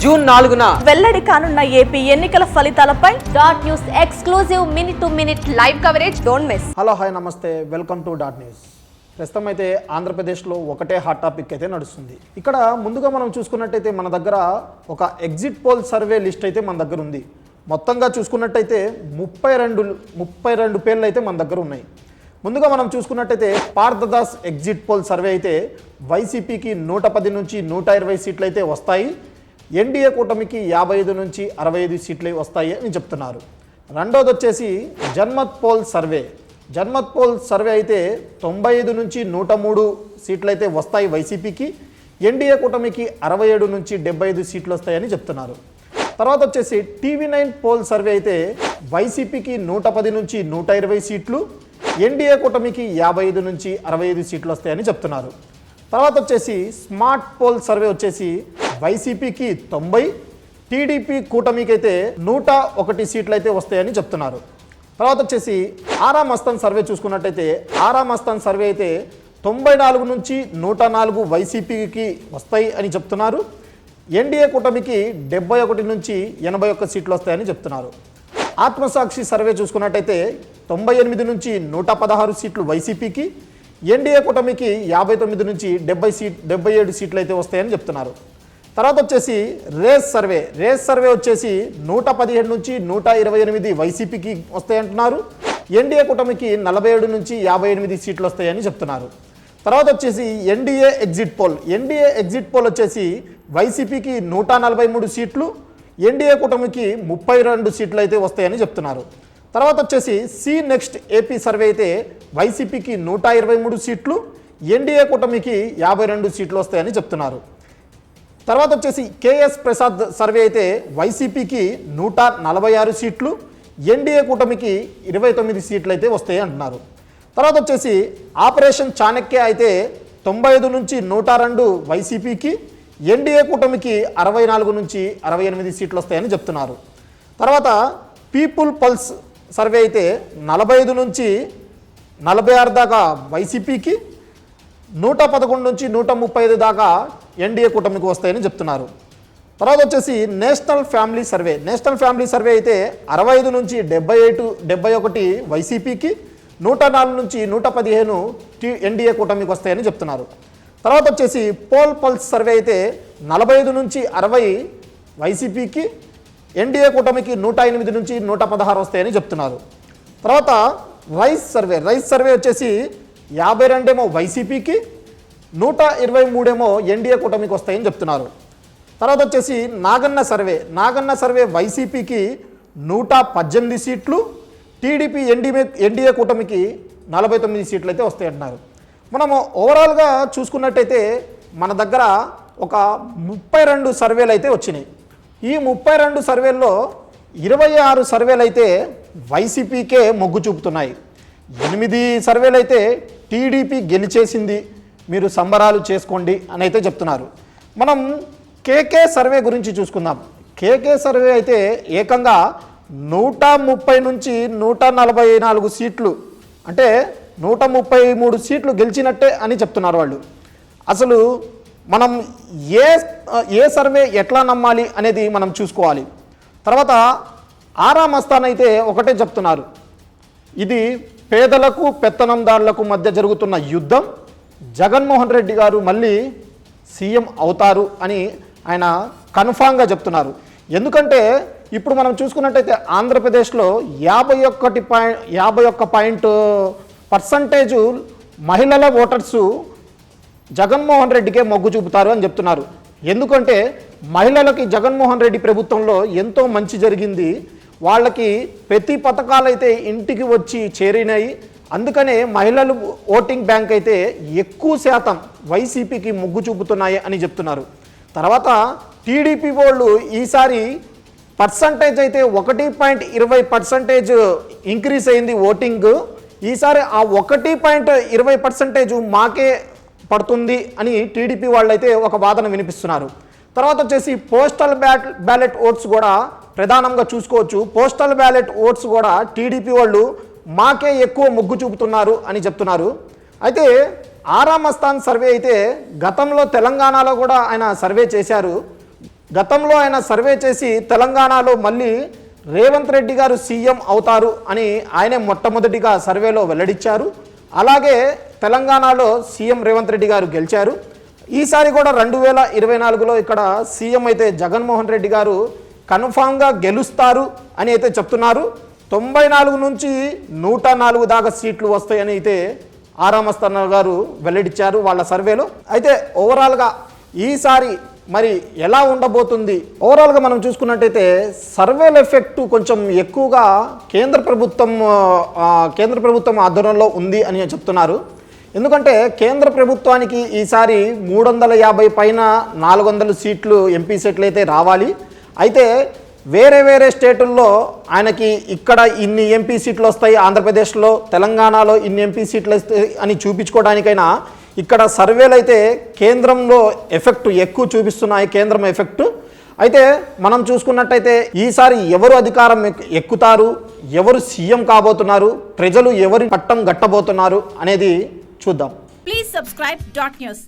June 4న వెల్లడి కానున్న AP ఎన్నికల ఫలితాలపై dot news exclusive minute to minute live coverage. Don't miss. Hello hi నమస్తే, వెల్కమ్ టు డాట్ న్యూస్. ప్రస్తుతం అయితే ఆంధ్రప్రదేశ్లో ఒకటే హాట్ టాపిక్ అయితే నడుస్తుంది. ఇక్కడ ముందుగా మనం చూసుకున్నట్టయితే మన దగ్గర ఒక ఎగ్జిట్ పోల్ సర్వే లిస్ట్ అయితే మన దగ్గర ఉంది. మొత్తంగా చూసుకున్నట్టయితే 32 పేర్లు అయితే మన దగ్గర ఉన్నాయి. ముందుగా మనం చూసుకున్నట్టయితే పార్థదాస్ ఎగ్జిట్ పోల్ సర్వే అయితే వైసీపీకి 110 నుంచి 120 సీట్లు అయితే వస్తాయి, ఎన్డీఏ కూటమికి 55 నుంచి 65 సీట్లు వస్తాయి అని చెప్తున్నారు. రెండోది వచ్చేసి జన్మత్ పోల్ సర్వే అయితే 95 నుంచి 103 సీట్లు అయితే వస్తాయి వైసీపీకి, ఎన్డీఏ కూటమికి 67 నుంచి 75 సీట్లు వస్తాయని చెప్తున్నారు. తర్వాత వచ్చేసి TV9 పోల్ సర్వే అయితే వైసీపీకి 110 నుంచి 120 సీట్లు, ఎన్డీఏ కూటమికి 55 నుంచి 65 సీట్లు వస్తాయని చెప్తున్నారు. తర్వాత వచ్చేసి స్మార్ట్ పోల్ సర్వే వచ్చేసి వైసీపీకి 90, టీడీపీ కూటమికి అయితే 101 సీట్లు అయితే వస్తాయని చెప్తున్నారు. తర్వాత వచ్చేసి ఆరా మస్తాన్ సర్వే చూసుకున్నట్టయితే ఆరా మస్తాన్ సర్వే అయితే 94 నుంచి 104 వైసీపీకి వస్తాయి అని చెప్తున్నారు, ఎన్డీఏ కూటమికి 71 నుంచి 81 సీట్లు వస్తాయని చెప్తున్నారు. ఆత్మసాక్షి సర్వే చూసుకున్నట్టయితే 98 నుంచి 116 సీట్లు వైసీపీకి, ఎన్డీఏ కూటమికి 59 నుంచి 77 సీట్లు అయితే వస్తాయని చెప్తున్నారు. తర్వాత వచ్చేసి రేస్ సర్వే వచ్చేసి 117 నుంచి 128 వైసీపీకి వస్తాయంటున్నారు, ఎన్డీఏ కూటమికి 47 నుంచి 58 సీట్లు వస్తాయని చెప్తున్నారు. తర్వాత వచ్చేసి ఎన్డీఏ ఎగ్జిట్ పోల్ వచ్చేసి వైసీపీకి 143 సీట్లు, ఎన్డీఏ కూటమికి 32 సీట్లు అయితే వస్తాయని చెప్తున్నారు. తర్వాత వచ్చేసి సి నెక్స్ట్ ఏపీ సర్వే అయితే వైసీపీకి 123 సీట్లు, ఎన్డీఏ కూటమికి 52 సీట్లు వస్తాయని చెప్తున్నారు. తర్వాత వచ్చేసి కేఎస్ ప్రసాద్ సర్వే అయితే వైసీపీకి 146 సీట్లు, ఎన్డీఏ కూటమికి 29 సీట్లు అయితే వస్తాయి అంటున్నారు. తర్వాత వచ్చేసి ఆపరేషన్ చాణక్య అయితే 95 నుంచి 102 వైసీపీకి, ఎన్డీఏ కూటమికి 64 నుంచి 68 సీట్లు వస్తాయని చెప్తున్నారు. తర్వాత పీపుల్ పల్స్ సర్వే అయితే 45 నుంచి 46 దాకా వైసీపీకి, 111 నుంచి 135 దాకా ఎన్డీఏ కూటమికి వస్తాయని చెప్తున్నారు. తర్వాత వచ్చేసి నేషనల్ ఫ్యామిలీ సర్వే అయితే 65 నుంచి 71 వైసీపీకి, 104 నుంచి 115 ఎన్డీఏ కూటమికి వస్తాయని చెప్తున్నారు. తర్వాత వచ్చేసి పోల్ పల్స్ సర్వే అయితే 45 నుంచి 60 వైసీపీకి, ఎన్డీఏ కూటమికి 108 నుంచి 116 వస్తాయని చెప్తున్నారు. తర్వాత రైస్ సర్వే వచ్చేసి 52 ఏమో వైసీపీకి, 123 ఏమో ఎన్డీఏ కూటమికి వస్తాయని చెప్తున్నారు. తర్వాత వచ్చేసి నాగన్న సర్వే వైసీపీకి 118 సీట్లు, టీడీపీ ఎన్డీఏ కూటమికి 49 సీట్లు అయితే వస్తాయంటున్నారు. మనము ఓవరాల్గా చూసుకున్నట్టయితే మన దగ్గర ఒక 32 సర్వేలు అయితే వచ్చినాయి. ఈ 32 సర్వేల్లో 26 సర్వేలు అయితే వైసీపీకే మొగ్గు చూపుతున్నాయి, 8 సర్వేలు అయితే టీడీపీ గెలిచేసింది, మీరు సంబరాలు చేసుకోండి అని అయితే చెప్తున్నారు. మనం కేకే సర్వే గురించి చూసుకుందాం. కేకే సర్వే అయితే ఏకంగా 130 నుంచి 144 సీట్లు, అంటే 133 సీట్లు గెలిచినట్టే అని చెప్తున్నారు వాళ్ళు. అసలు మనం ఏ సర్వే ఎట్లా నమ్మాలి అనేది మనం చూసుకోవాలి. తర్వాత ఆరా మస్తాన్ అయితే ఒకటే చెప్తున్నారు, ఇది పేదలకు పెత్తనందారులకు మధ్య జరుగుతున్న యుద్ధం, జగన్మోహన్ రెడ్డి గారు మళ్ళీ సీఎం అవుతారు అని ఆయన కన్ఫామ్గా చెప్తున్నారు. ఎందుకంటే ఇప్పుడు మనం చూసుకున్నట్టయితే ఆంధ్రప్రదేశ్లో 51% మహిళల ఓటర్సు జగన్మోహన్ రెడ్డికే మొగ్గు చూపుతారు అని చెప్తున్నారు. ఎందుకంటే మహిళలకి జగన్మోహన్ రెడ్డి ప్రభుత్వంలో ఎంతో మంచి జరిగింది, వాళ్ళకి ప్రతి పథకాలు అయితే ఇంటికి వచ్చి చేరినాయి, అందుకనే మహిళలు ఓటింగ్ బ్యాంక్ అయితే ఎక్కువ శాతం వైసీపీకి మొగ్గు చూపుతున్నాయి అని చెప్తున్నారు. తర్వాత టీడీపీ వాళ్ళు ఈసారి పర్సంటేజ్ అయితే 1.20% ఇంక్రీజ్ అయింది ఓటింగ్, ఈసారి ఆ 1.20% మాకే పడుతుంది అని టీడీపీ వాళ్ళు అయితే ఒక వాదన వినిపిస్తున్నారు. తర్వాత వచ్చేసి పోస్టల్ బ్యాలెట్ ఓట్స్ కూడా ప్రధానంగా చూసుకోవచ్చు. పోస్టల్ బ్యాలెట్ ఓట్స్ కూడా టీడీపీ వాళ్ళు మాకే ఎక్కువ మొగ్గు చూపుతున్నారు అని చెప్తున్నారు. అయితే ఆరా మస్తాన్ సర్వే అయితే గతంలో తెలంగాణలో కూడా ఆయన సర్వే చేశారు. గతంలో ఆయన సర్వే చేసి తెలంగాణలో మళ్ళీ రేవంత్ రెడ్డి గారు సీఎం అవుతారు అని ఆయనే మొట్టమొదటిగా సర్వేలో వెల్లడించారు. అలాగే తెలంగాణలో సీఎం రేవంత్ రెడ్డి గారు గెలిచారు. ఈసారి కూడా 2024లో ఇక్కడ సీఎం అయితే జగన్మోహన్ రెడ్డి గారు కన్ఫామ్గా గెలుస్తారు అని అయితే చెప్తున్నారు. 94 నుంచి 104 దాకా సీట్లు వస్తాయని అయితే ఆరామస్తన్న గారు వెల్లడించారు వాళ్ళ సర్వేలో. అయితే ఓవరాల్గా ఈసారి మరి ఎలా ఉండబోతుంది? ఓవరాల్గా మనం చూసుకున్నట్టయితే సర్వేల ఎఫెక్ట్ కొంచెం ఎక్కువగా కేంద్ర ప్రభుత్వం ఆధ్వర్యంలో ఉంది అని చెప్తున్నారు. ఎందుకంటే కేంద్ర ప్రభుత్వానికి ఈసారి 350 పైన 400 సీట్లు ఎంపీ సీట్లు అయితే రావాలి. అయితే వేరే స్టేటుల్లో ఆయనకి ఇక్కడ ఇన్ని ఎంపీ సీట్లు వస్తాయి, ఆంధ్రప్రదేశ్లో తెలంగాణలో ఇన్ని ఎంపీ సీట్లు వస్తాయి అని చూపించుకోవడానికైనా ఇక్కడ సర్వేలు అయితే కేంద్రంలో ఎఫెక్ట్ ఎక్కువ చూపిస్తున్నాయి, కేంద్రం ఎఫెక్ట్. అయితే మనం చూసుకున్నట్టయితే ఈసారి ఎవరు అధికారం ఎక్కుతారు, ఎవరు సీఎం కాబోతున్నారు, ప్రజలు ఎవరి పట్టం గట్టబోతున్నారు అనేది చూద్దాం. Please subscribe dot news.